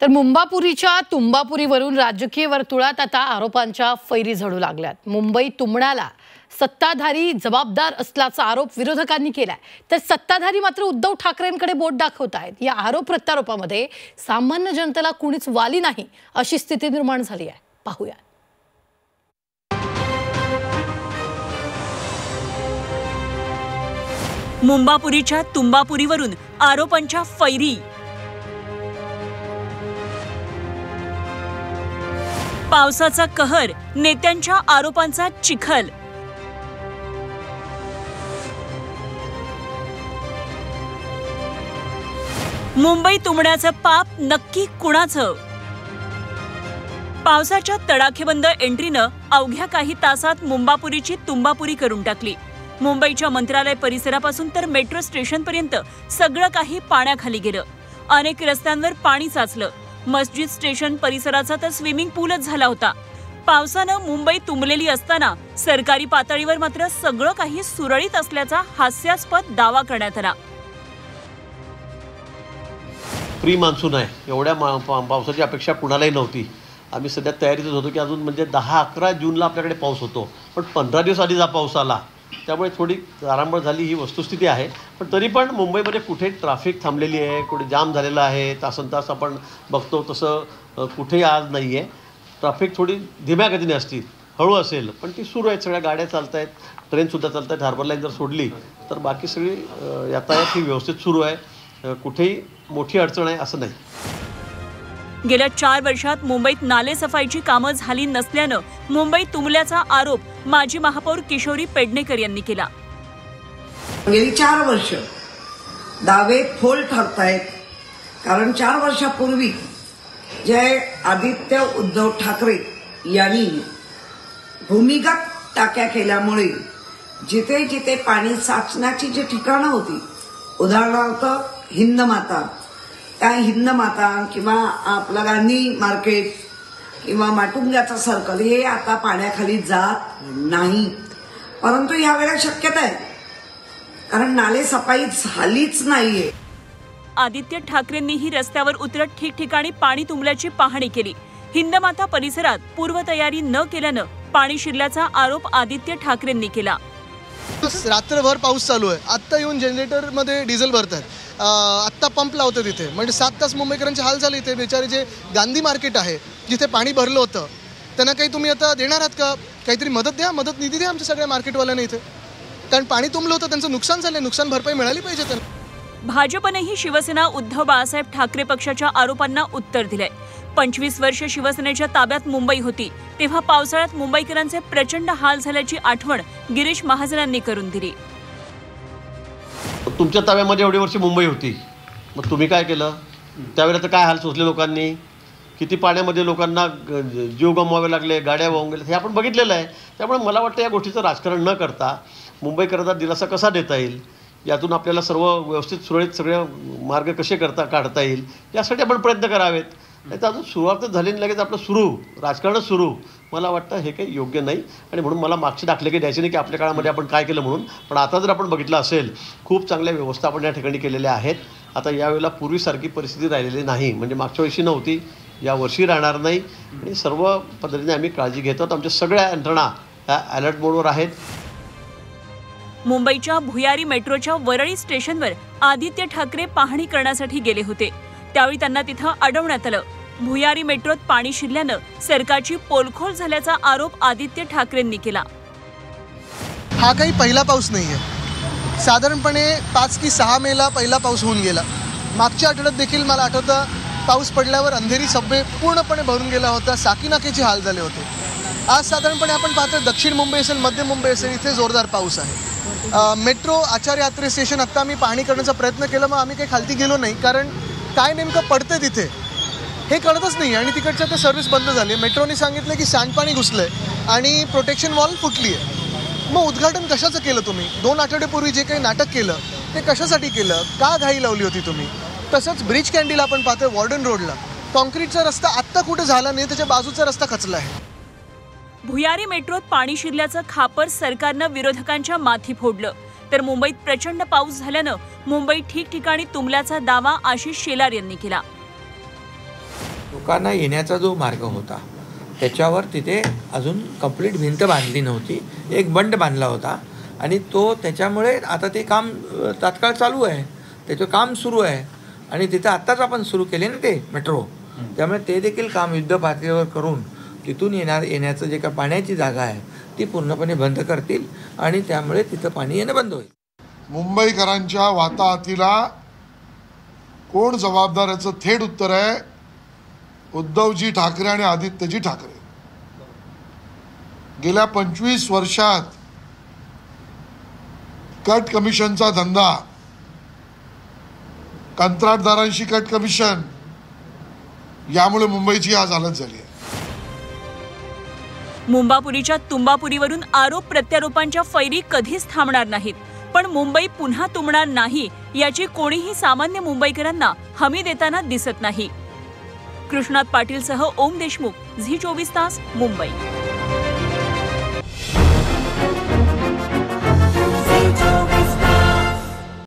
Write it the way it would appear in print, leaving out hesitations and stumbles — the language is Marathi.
तर मुंबापुरीच्या तुंबापुरीवरून राजकीय वर्तुळात आता आरोपांच्या फैरी झडू लागल्यात। मुंबई तुंबण्याला सत्ताधारी जबाबदार असल्याचा आरोप विरोधकांनी केलाय, तर सत्ताधारी मात्र उद्धव ठाकरेंकडे बोट दाखवतायत। या आरोप प्रत्यारोपामध्ये सामान्य जनतेला कुणीच वाली नाही अशी स्थिती निर्माण झाली आहे। पाहूया। मुंबापुरीच्या तुंबापुरीवरून आरोपांच्या फैरी। पावसाचा कहर, नेत्यांच्या आरोपांचा चिखल। मुंबई तुंबण्याचं पाप नक्की कुणाचं? पावसाच्या तडाखेबंद एंट्रीनं अवघ्या काही तासात मुंबापुरीची तुंबापुरी करून टाकली। मुंबईच्या मंत्रालय परिसरापासून तर मेट्रो स्टेशनपर्यंत सगळं काही पाण्याखाली गेलं। अनेक रस्त्यांवर पाणी साचलं। मस्जिद स्टेशन परिसराचा तर स्विमिंग पूलच झाला होता। पावसानं मुंबई तुंबलेली असताना सरकारी पातळीवर मात्र सगळं काही सुरळीत असल्याचा हास्यास्पद दावा करण्यात आला। प्री मान्सून आहे, एवढ्या पावसाची अपेक्षा कुणालाही नव्हती। आम्ही सध्या तयारीतच होतो की अजून म्हणजे 10-11 जूनला आपल्याकडे पाऊस होतो, पण 15 दिवस आधीच हा पाऊस आला, त्यामुळे थोडी तारांबळ झाली ही वस्तुस्थिती आहे। पण तरी पण मुंबईमध्ये कुठे ट्रॅफिक थांबलेली आहे, कुठे जाम झालेला आहे, तासनतास आपण बघतो तसं कुठेही आज नाही आहे। ट्रॅफिक थोडी धीम्या गतीने असती, हळू असेल, पण ती सुरू आहेत, सगळ्या गाड्या चालत आहेत, ट्रेनसुद्धा चालत आहेत। हार्बर लाईन जर सोडली तर बाकी सगळी यातायात ही व्यवस्थित सुरू आहे, कुठेही मोठी अडचण आहे असं नाही। गेल्या 4 वर्षात मुंबईत नालेसफाईची कामं झाली नसल्यानं मुंबई तुंबल्याचा आरोप माजी महापौर किशोरी पेडणेकर यांनी केला। गेली 4 वर्ष दावे फोल ठरतायत, कारण 4 वर्षापूर्वी जे आदित्य उद्धव ठाकरे यांनी भूमिगत टाक्या केल्यामुळे जिथे जिथे पाणी साचण्याची जी ठिकाणं होती, उदाहरणार्थ हिंदमाता, त्या हिंदमाता किंवा आपला गांधी मार्केट किंवा माटुंग्याचा सर्कल हे आता पाण्याखाली जात नाही। परंतु यावेळेला शक्यता आहे, कारण नाले सफाई झालीच नाहीये। आदित्य ठाकरेंनीही रस्त्यावर उतरत ठिकठिकाणी पाणी तुंबल्याची पाहणी केली। हिंदमाता परिसरात पूर्वतयारी न केल्यानं पाणी शिरल्याचा आरोप आदित्य ठाकरेंनी केला। रात्रभर पाऊस चालू आहे, आत्ता येऊन जनरेटर मध्ये डिझेल भरतात, आत्ता पंप लावतो तिथे, म्हणजे 7 तास मुंबईकरांचे हाल झाले। इथे बेचारे जे गांधी मार्केट आहे जिथे पाणी भरलं होतं, त्यांना काही तुम्ही आता देणार आहात का? काहीतरी मदत द्या, मदत निधी द्या आमच्या सगळ्या मार्केटवाल्यांना इथे, कारण पाणी तुंबलं होतं, त्यांचं नुकसान झालं, नुकसान भरपाई मिळाली पाहिजे त्यांना। भाजपनेही शिवसेना उद्धव बाळासाहेब ठाकरे पक्षाच्या आरोपांना उत्तर दिलंय। 25 वर्ष शिवसेनेच्या ताब्यात मुंबई होती, तेव्हा पावसाळ्यात मुंबईकरांचे प्रचंड हाल झाल्याची आठवण गिरीश महाजनांनी करून दिली। तुमच्या ताब्यामध्ये एवढी वर्ष मुंबई होती, मग तुम्ही काय केलं? त्यावेळेला तर काय हाल सोसले लोकांनी, किती पाण्यामध्ये लोकांना जीव गमवावे लागले, गाड्या वाहून गेल्या, हे आपण बघितलेलं आहे। त्यामुळे मला वाटतं या गोष्टीचं राजकारण न करता मुंबईकरांना दिलासा कसा देता येईल, यातून आपल्याला सर्व व्यवस्थित सुरळीत सगळे मार्ग कसे काढता येईल, यासाठी आपण प्रयत्न करावेत। नाही तर अजून सुरुवातच झाली नाही, लगेच आपलं राजकारणच सुरू, मला वाटतं हे काही योग्य नाही। आणि म्हणून मला मागचे दाखले काही द्यायचे नाही की आपल्या काळामध्ये आपण काय केलं म्हणून, पण आता जर आपण बघितलं असेल, खूप चांगल्या व्यवस्था आपण या ठिकाणी केलेल्या आहेत। आता यावेळेला पूर्वीसारखी परिस्थिती राहिलेली नाही, म्हणजे मागच्या वर्षी नव्हती, या वर्षी राहणार नाही, आणि सर्व पद्धतीने आम्ही काळजी घेतो। आमच्या सगळ्या यंत्रणा ह्या अलर्ट मोडवर आहेत। मुंबईच्या भुयारी मेट्रोच्या वरळी स्टेशनवर आदित्य ठाकरे पाहणी करण्यासाठी गेले होते, त्यावेळी त्यांना तिथं अडवण्यात आलं। भुयारी मेट्रोत पाणी शिरल्यानं सरकारची पोलखोल झाल्याचा आरोप आदित्य ठाकरेंनी केला। हा काही पहिला पाऊस नाहीये, साधारणपणे 5 की 6 मेला पहिला पाऊस होऊन गेला। मागच्या आठवड्यात देखील मला आठवतं पाऊस पडल्यावर अंधेरी सबवे पूर्णपणे भरून गेला होता, साकीनाकेचे हाल झाले होते। आज साधारणपणे आपण पाहतो दक्षिण मुंबई असेल, मध्य मुंबई असेल, इथे जोरदार पाऊस आहे। मेट्रो आचार्य यात्रे स्टेशन आत्ता आम्ही पाहणी करण्याचा प्रयत्न केला, मग आम्ही काही खालती गेलो नाही, कारण काय नेमकं पडतंय तिथे हे कळतच नाही, आणि तिकडच्या ते सर्व्हिस बंद झाली। मेट्रोने सांगितलं की सांडपाणी घुसलंय आणि प्रोटेक्शन वॉल फुटली आहे। मग उद्घाटन कशाचं केलं तुम्ही? 2 आठवड्यापूर्वी जे काही नाटक केलं ते कशासाठी केलं? का घाई लावली होती तुम्ही? तसंच ब्रिज कॅन्डीला आपण पाहतोय वॉर्डन रोडला कॉन्क्रीटचा रस्ता आत्ता कुठे झाला नाही, त्याच्या बाजूचा रस्ता खचला आहे। भुयारी मेट्रोत पाणी शिरल्याचं खापर सरकारनं विरोधकांच्या माथी फोडलं, तर मुंबईत प्रचंड पाऊस झाल्यानं मुंबई ठिकठिकाणी तुंबल्याचा दावा आशिष शेलार यांनी केला। लोकांना येण्याचा जो मार्ग होता त्याच्यावर तिथे अजून कंप्लीट भिंत बांधली नव्हती, एक बंड बांधला होता आणि त्याच्यामुळे आता ते काम तात्काळ चालू आहे, त्याचं काम सुरू आहे आणि तिथं आत्ताच आपण सुरू केले ना ते मेट्रो, त्यामुळे ते देखील काम युद्ध पातळीवर करून तिथून येण्याचं जे का पाण्याची जागा आहे ती पूर्णपणे बंद करतील आणि त्यामुळे तिथं पाणी येणं बंद होईल. मुंबईकरांच्या वाताहतीला कोण जबाबदार याचं थेट उत्तर आहे उद्धवजी ठाकरे आणि आदित्यजी ठाकरे. गेल्या 25 वर्षात कट कमिशनचा धंदा, कंत्राटदारांशी कट कमिशन, यामुळे मुंबईची आज हालत झाली आहे. मुंबापुरीच्या तुंबापुरीवरून आरोप प्रत्यारोपांच्या फैरी कधीच थांबणार नाहीत, पण मुंबई पुन्हा तुंबणार नाही याची कोणीही सामान्य मुंबईकरांना हमी देताना दिसत नाही. कृष्णात पाटीलसह ओम देशमुख, झी 24 तास, मुंबई.